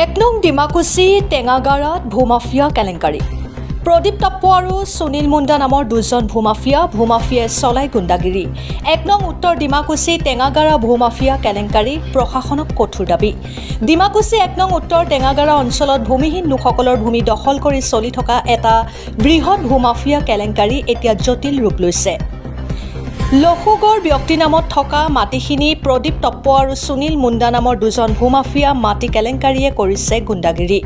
এক নং ডিমাকুচি টেঙাগাড়াত ভূমাফিয়া কেলেংকাৰী। প্ৰদীপ টপ্পো আৰু সুনীল মুণ্ডা নামৰ দুজন ভূমাফিয়াই চলাই গুণ্ডাগিৰি। এক নং উত্তৰ ডিমাকুচি টেঙাগাড়া ভূমাফিয়া কেলেংকাৰী প্ৰশাসনক কঠোৰ দাবী। ডিমাকুচি এক নং উত্তৰ টেঙাগাড়া অঞ্চলত ভূমিহীন লোকসকলৰ ভূমি দখল কৰি চলি থকা এটা বৃহৎ ভূমাফিয়া কেলেংকাৰী এতিয়া জটিল ৰূপ লৈছে। লখুগড় ব্যক্তি নামত থকা মাটিখিনি প্ৰদীপ টপ্পো আৰু সুনীল মুণ্ডা নামৰ দুজন ভূমাফিয়া মাটি কেলেংকাৰীয়ে কৰিছে গুণ্ডাগিৰি।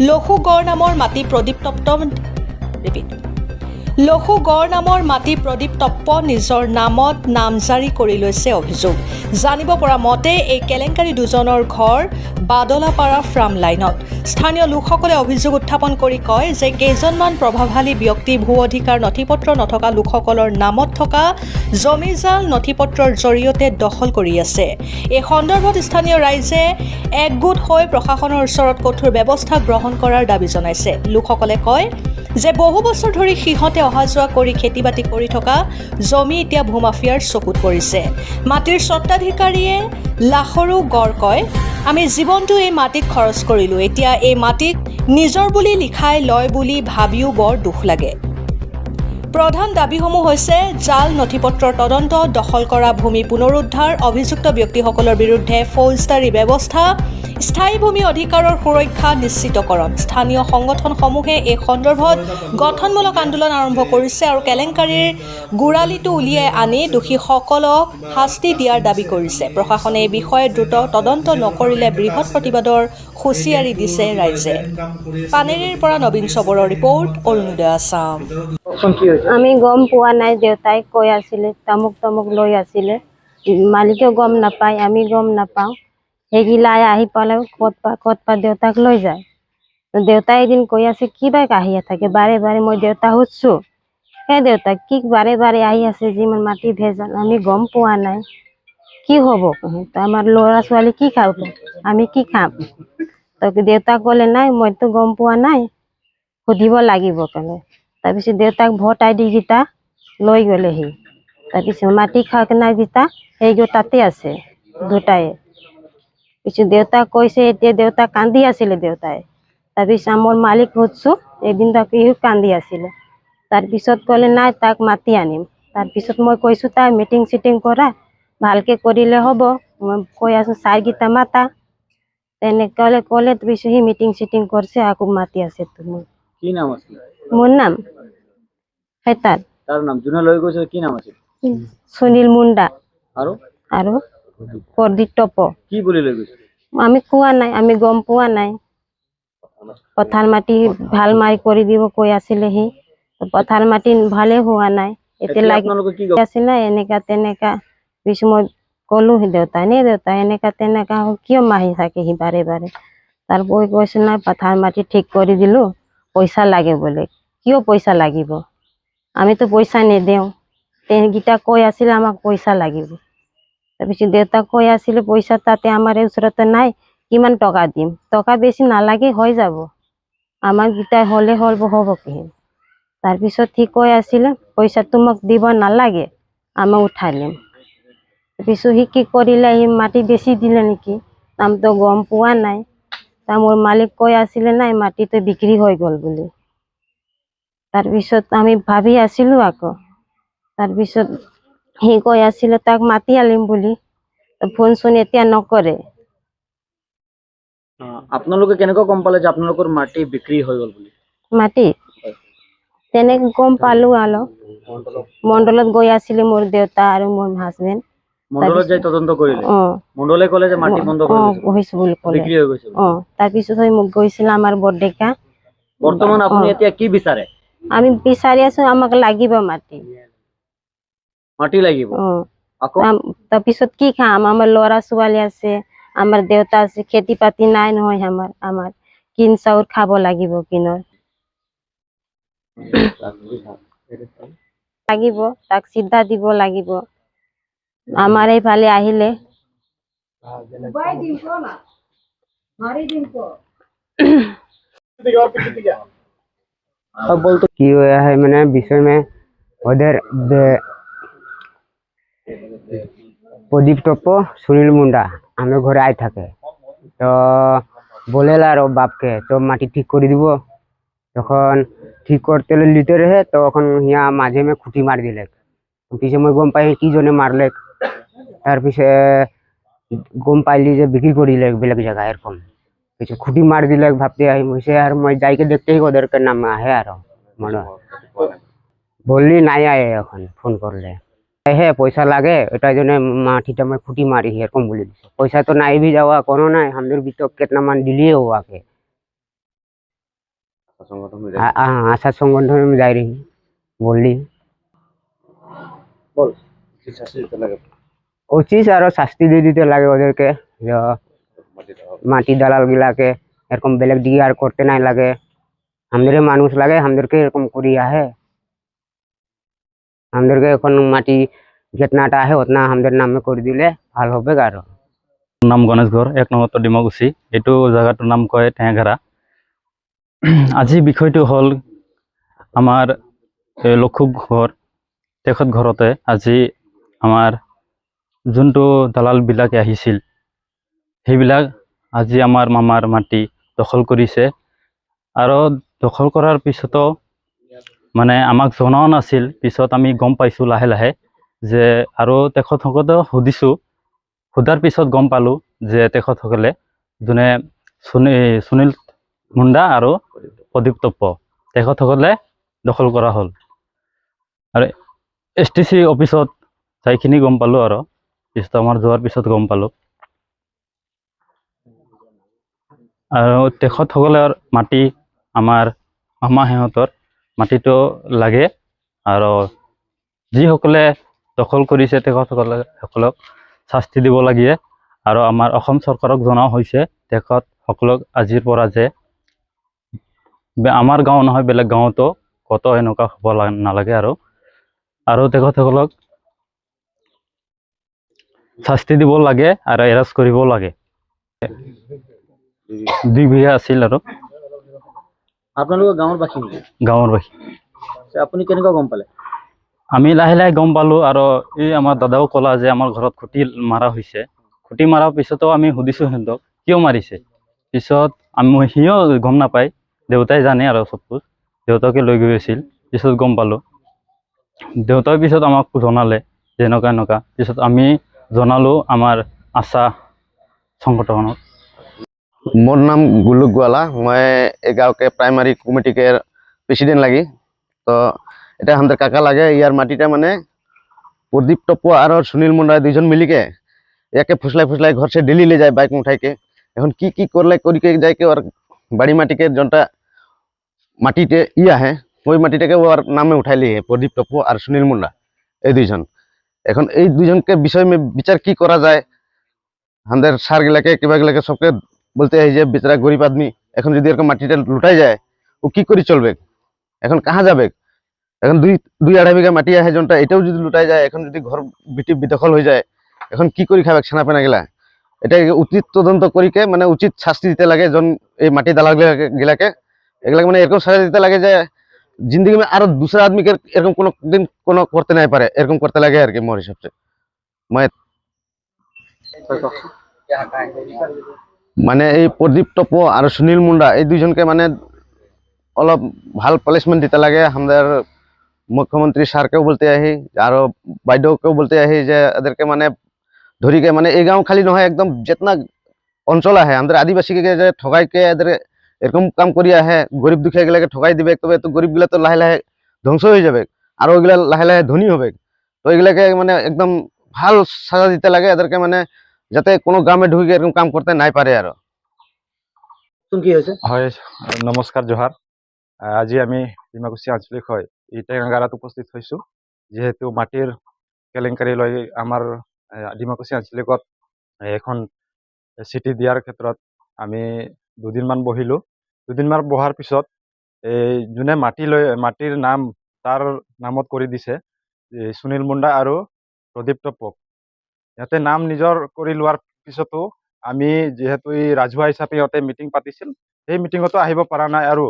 লখুগড় নামৰ মাটি প্ৰদীপ টপ্পো নিজৰ নামত নামজাৰি কৰি লৈছে অভিযোগ। জানিব পৰা মতে এই কেলেংকাৰী দুজনৰ ঘৰ বাদলাপাৰা ফাৰ্ম লাইনত। স্থানীয় লোকসকলে অভিযোগ উত্থাপন কৰি কয় যে কেইজনমান প্ৰভাৱশালী ব্যক্তি ভূ অধিকাৰ নথিপত্ৰ নথকা লোকসকলৰ নামত থকা জমিজাল নথিপত্ৰৰ জৰিয়তে দখল কৰি আছে। এই সন্দৰ্ভত স্থানীয় ৰাইজে একগোট হৈ প্ৰশাসনৰ ওচৰত কঠোৰ ব্যৱস্থা গ্ৰহণ কৰাৰ দাবী জনাইছে। লোকসকলে কয় যে বহু বছৰ ধৰি সিহঁতে অহা যোৱা কৰি খেতি বাতি কৰি থকা জমি এতিয়া ভূমাফিয়াৰ চকুত পৰিছে। মাটিৰ স্বত্বাধিকাৰীয়ে লাখৰো গড় কয়, আমি জীৱনটো এই মাটিত খৰচ কৰিলোঁ, এতিয়া এই মাটিক নিজৰ বুলি লিখাই লয় বুলি ভাবিও বৰ দুখ লাগে। প্ৰধান দাবীসমূহ হৈছে জাল নথিপত্ৰৰ তদন্ত, দখল কৰা ভূমি পুনৰুদ্ধাৰ, অভিযুক্ত ব্যক্তিসকলৰ বিৰুদ্ধে ফৌজদাৰী ব্যৱস্থা, স্থায়ী ভূমি অধিকাৰৰ সুৰক্ষা নিশ্চিতকৰণ। স্থানীয় সংগঠনসমূহে এই সন্দৰ্ভত গঠনমূলক আন্দোলন আৰম্ভ কৰিছে আৰু কেলেংকাৰীৰ গোড়ালিটো উলিয়াই আনি দোষীসকলক শাস্তি দিয়াৰ দাবী কৰিছে। প্ৰশাসনে এই বিষয়ে দ্ৰুত তদন্ত নকৰিলে বৃহৎ প্ৰতিবাদৰ হুঁচিয়াৰি দিছে ৰাইজে। পানেৰীৰ পৰা নবীন চবৰৰ ৰিপৰ্ট, অৰুণোদয় আছাম। আমি গম পোৱা নাই, দেউতাই কৈ আছিলে তামুক লৈ আছিলে, মালিকেও গম নাপায়, আমি গম নাপাওঁ। সেইগিলাই আহি পালে ক'ত দেউতাক লৈ যায়। দেউতাই এদিন কৈ আছে কিবা আহিয়ে থাকে বাৰে বাৰে। মই দেউতা সুধছো, দেউতা কি বাৰে বাৰে আহি আছে, যিমান মাটি ভেজাল, আমি গম পোৱা নাই, কি হ'ব? আমাৰ ল'ৰা ছোৱালী কি খাব, আমি কি খাম? দেউতা ক'লে নাই মইতো গম পোৱা নাই, সুধিব লাগিব ক'লে। তাৰপিছত দেউতাক ভোট ID কেইটা লৈ গ'লেহি। তাৰপিছত মাটি খাজনা কেইটা সেইগো তাতে আছে দুটাই। পিছত দেউতাক কৈছে, এতিয়া দেউতা কান্দি আছিলে দেউতাই। তাৰপিছত মোৰ মালিক সুধছো, এদিন তাক কান্দি আছিলে। তাৰপিছত ক'লে নাই তাক মাতি আনিম। তাৰপিছত মই কৈছোঁ তাই মিটিং চিটিং কৰা, ভালকে কৰিলে হ'ব। মই কৈ আছোঁ চাৰকেইটা মাতা, তেনেকৈ ক'লে। তাৰপিছত সি মিটিং চিটিং কৰিছে, আকৌ মাতি আছে। তুমি কি নাম আছিল? মোৰ নাম তাৰ নাম যোনে লৈ গৈছে কি নাম আছিল? সুনীল মুণ্ডা আৰু প্ৰদীপ টপ্পো। কি বুলি লৈ গৈছে? আমি কোৱা নাই, আমি গম পোৱা নাই। পথাৰ মাটি ভাল মাৰি কৰি দিব কৈ আছিলে সি। পথাৰ মাটি ভালে হোৱা নাই, এতিয়া লাগি আছিলে এনেকা তেনেকা। পিছত মই ক'লো দেউতা এনেকা তেনেকা কিয় মাহি থাকে সি বাৰে বাৰে। তাৰ বৈ কৈছে নাই পথাৰ মাটি ঠিক কৰি দিলো, পইচা লাগে বোলে। কিয় পইচা লাগিব? আমিতো পইচা নিদিওঁ। তেহেঁতকেইটা কৈ আছিলে আমাক পইচা লাগিব। তাৰপিছত দেউতাক কৈ আছিলে পইচা তাতে আমাৰ ওচৰতে নাই, কিমান টকা দিম? টকা বেছি নালাগে, হৈ যাব। আমাৰ গীতা হ'লে হ'ব কি? তাৰপিছত সি কৈ আছিলে পইচা তোমাক দিব নালাগে, আমি উঠাই লিম। তাৰপিছত সি কি কৰিলে, সি মাটি বেছি দিলে নেকি, আমিতো গম পোৱা নাই। মোৰ মালিক কৈ আছিলে নাই মাটিটো বিক্ৰী হৈ গ'ল বুলি। তাৰপিছত আমি ভাবি আছিলো আকৌ। তাৰপিছত সি কৈ আছিলে তাক মাতি আনিম বুলি, ফোন চোন এতিয়া নকৰে। আপোনালোকে কেনেকৈ গম পালে যে আপোনালোকৰ মাটি বিক্ৰী হৈ গ'ল বুলি? মাটি তেনেকে গম পালো আৰু মণ্ডলত গৈ আছিলে মোৰ দেউতা আৰু মোৰ হাজবেণ্ড। মণ্ডলত যাই তদন্ত কৰিলে? মণ্ডলে ক'লে যে মাটি বন্ধ হৈছে বুলি ক'লে, বিক্ৰী হৈ গৈছে। তাৰপিছত মোক গৈছিল আমাৰ বৰডেকা। বৰ্তমান আপুনি এতিয়া কি বিচাৰে? আমি বিচাৰি আছো আমাক লাগিব মাটি লাগিব। তাৰপিছত কি খাম? আমাৰ ল'ৰা ছোৱালী আছে, আমাৰ দেউতা আছে, খেতি পাতি নাই নহয়। আমাৰ কিন চাউল খাব লাগিব, কিনৰ লাগিব, তাক চিধা দিব লাগিব। আমাৰ এইফালে আহিলে কি हुआ है मैंने विषय में उधर प्रदीप टप्पो सुनील मुंडा हमें घर आए थे। तो বলেল আর ও বাপকে তো মাটি ঠিক করে দিব। তখন ঠিক করতে লিতে রহে তখন হিয়া মাঝে মে খুঁটি মার দিলে। পিছে মই গম পাই কি জনে মারলে। তার পিছে গম পাইলি যে বিক্রি করিলে বেলেগ জায়গা এরকম কিছু খুঁটি মার দিলে ভাবতে আই মইছে আর মই যাইকে দেখতেই ওদেরকে নাম আহে আর মনে হয়। বললি নাই আয় এখন ফোন করলে হে পয়সা লাগে এটার জন্য মাটিটা মই খুঁটি মারি এরকম বলে দিছে। পয়সা তো নাই भी যাওয়া কোনো নাই আমাদের ভিতর কেতনা মান দিলিয়ে ওকে আশা সংগঠন में যাই रही বললি উচিত আরো শাস্তি দিয়ে দিতে লাগে ওদেরকে। যে মাটি দালাল গিলাকে এরকম বেলেগ দিকে আর করতে নাই লাগে। আমাদের মানুষ লাগে আমাদেরকে এরকম করি আহে। আমাদেরকে এখন মাটি যেতনাটা আহে ওতনা আমাদের নামে করে দিলে ভালো হবে। আরো নাম গণেশ ঘর 1 নম্বৰ ডিমাকুচি এইটো জায়গাটোৰ নাম কয় টেঙাঘাৰা। আজি বিষয়টো হ'ল আমাৰ লক্ষুক ঘৰ তেখেত ঘৰতে আজি আমাৰ যোনটো দালালবিলাকে আহিছিল সেইবিলাক আজি আমাৰ মামাৰ মাটি দখল কৰিছে আৰু দখল কৰাৰ পিছতো মানে আমাক জনাও নাছিল। পিছত আমি গম পাইছোঁ লাহে লাহে যে আৰু তেখেতসকলেও সুধিছোঁ। সোধাৰ পিছত গম পালোঁ যে তেখেতসকলে যোনে সুনীল মুণ্ডা আৰু প্ৰদীপ টপ্প তেখেতসকলে দখল কৰা হ'ল। আৰু STC অফিচত যাইখিনি গম পালোঁ আৰু পিছত আমাৰ যোৱাৰ পিছত গম পালোঁ। আৰু তেখেতসকলৰ মাটি আমাৰ মামা সিহঁতৰ মাটিটো লাগে আৰু যিসকলে দখল কৰিছে তেখেতসকলক শাস্তি দিব লাগে। আৰু আমাৰ অসম চৰকাৰক জনাও হৈছে তেখেতসকলক আজিৰ পৰা যে আমাৰ গাঁও নহয় বেলেগ গাঁৱতো কত এনেকুৱা হ'ব নালাগে আৰু তেখেতসকলক শাস্তি দিব লাগে আৰু এৰেষ্ট কৰিব লাগে। 2 বিঘা আছিল আৰু আপোনালোকৰ গাঁৱৰ বাসিন্দা? গাঁৱৰ বাসী। আপুনি কেনেকুৱা গম পালে? আমি লাহে লাহে গম পালোঁ আৰু এই আমাৰ দাদাও ক'লা যে আমাৰ ঘৰত খুঁটি মাৰা হৈছে। খুঁটি মাৰাৰ পিছতো আমি সুধিছোঁ সিহঁতক কিয় মাৰিছে। পিছত সিও গম নাপায়, দেউতাই জানে আৰু চব কুছ। দেউতাকে লৈ গৈ আছিল। পিছত গম পালোঁ। দেউতাই পিছত আমাক জনালে যে এনেকুৱা এনেকুৱা। পিছত আমি জনালোঁ আমাৰ আশা সংগঠনক। मोर नाम गुल्लू गोवाला। मैं एक गाँव के प्राइमारी कमिटी के प्रेसिडेंट लगी। तो এটা আমাদের কাকা লাগে। ইয়ার মাটিটা মানে প্রদীপ টপ্প আর সুনীল মুন্ডা দুইজন মিলিকে একে ফুসলাই ফুসলাই ঘর সে ডেলি ले যায় বাইক উঠাইকে। এখন কি কি করলে করিকে যাইকে ওর বাড়ি মাটিকে জনটা মাটিতে আহে ওই মাটিটাকে ওর নামে উঠাই লিয়ে প্রদীপ টপ্প আর সুনীল মুন্ডা এই দুইজন। এখন এই দুইজনকে বিষয় में বিচার কি করা যায় আমাদের সার গিলাকে কিবা গিলাকে সবকে বলতে হয় যে বেচারা গরিব আদমি এখন যদি এরকম মাটিটা লুটাই যায় ও কি করে চলবে, এখন কাহা যাবে। এখন 2-2.5 বিঘা মাটি আহে জনটা এটাও যদি লুটাই যায়, এখন যদি ঘর বিটি বিদখল হয়ে যায় এখন কি করে খাবে ছানা পেনা গেলা। এটা উচিত তদন্ত করিকে মানে উচিত শাস্তি দিতে লাগে জন এই মাটি দালাল গিলাকে। এগুলা মানে এরকম সাজা দিতে লাগে যে जिंदगी में आरो दूसरा आदमी के एरकम कोनो दिन कोनो करते नहीं पारे एरकम करते लगे আর কি मोर हिसाब से। मैं মানে এই প্রদীপ টপ্প আর সুনীল মুন্ডা এই দুইজনকে মানে অলপ ভাল প্লেসমেন্ট দিতে লাগে। আমাদের মুখ্যমন্ত্রী স্যারকেও বলতে আহি আর বাইদেউকেও বলতে আহি যে এদেরকে মানে ধরিকে মানে এই গাঁও খালি নহয় একদম যেতনা অঞ্চল আহে আমাদের আদিবাসীকে যে ঠগাইকে এদের এরকম কাম করি আহে গরিব দুঃখীয়া গিলাকে ঠগাই দিবে। তবে তো গরিব গিলা তো লাহে লাহে ধ্বংস হয়ে যাবে আর ওইগুলা লাহে লাহে ধনী হবে। তো এগুলাকে মানে একদম ভাল সাজা দিতে লাগে এদেরকে মানে যাতে কোনো গ্রামে ঢুকে এরকম কাম করতে নাই পারে। আর কি হয়েছে? হয়, নমস্কাৰ জোহাৰ। আজি আমি ডিমাকুচি আঞ্চলিক হয় এই টেঙাঘাৰাত উপস্থিত হৈছোঁ। যিহেতু মাটিৰ কেলেংকাৰী লৈ আমাৰ ডিমাকুচি আঞ্চলিকত এখন চিঠি দিয়াৰ ক্ষেত্ৰত আমি দুদিনমান বহিলোঁ। দুদিনমান বহাৰ পিছত এই যোনে মাটিৰ নাম তাৰ নামত কৰি দিছে সুনীল মুণ্ডা আৰু প্ৰদীপ টপ্পক। ইহঁতে নাম নিজৰ কৰি লোৱাৰ পিছতো আমি যেহেতু এই ৰাজহুৱা হিচাপে ইহঁতে মিটিং পাতিছিল সেই মিটিঙতো আহিব পৰা নাই। আৰু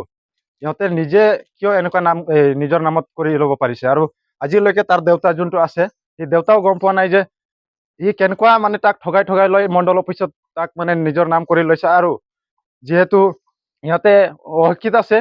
ইহঁতে নিজে কিয় এনেকুৱা নাম নিজৰ নামত কৰি ল'ব পাৰিছে। আৰু আজিলৈকে তাৰ দেউতা যোনটো আছে সেই দেউতাও গম পোৱা নাই যে ই কেনেকুৱা মানে তাক ঠগাই ঠগাই লৈ মণ্ডল অফিচত তাক মানে নিজৰ নাম কৰি লৈছে। আৰু যিহেতু ইহঁতে অশিক্ষিত আছে